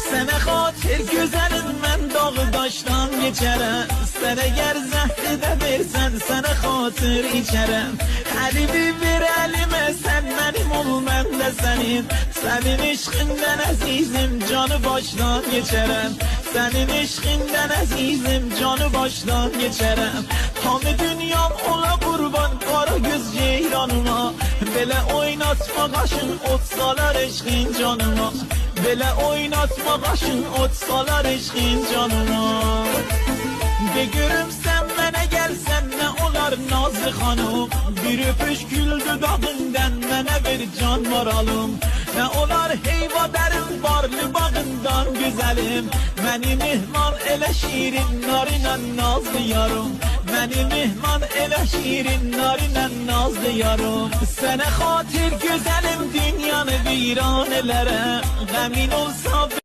Sənə xatir gözəlim mən dağı daşdan geçərəm. Sən əgər zəhri də versən sənə xatir içərəm. Əlimi ver əlimə sən mənim ol mən də sənin. Sənin eşqindən əzizim canı başdan geçərəm. Sənin eşqindən əzizim canı başdan geçərəm. Hamı dünyam ola qurban qara göz ceyranıma. Belə oynatma qaşın ot salar eşqin canıma. Belə oynatma qaşın ot salar eşqin canıma. De görüm sən mənə gəlsən nə olar nazlı xanım. Bir öpüş gül dudağından mənə ver can varalım. Nə olar heyva dərin barlı bağından güzəlim. Məni mehman elə şirin narınla nazlı yarım. Məni mehman elə şirin narınla nazlı yarım. Sənə xatir gözəlim dünyanı viran elərəm. Qəmin olsa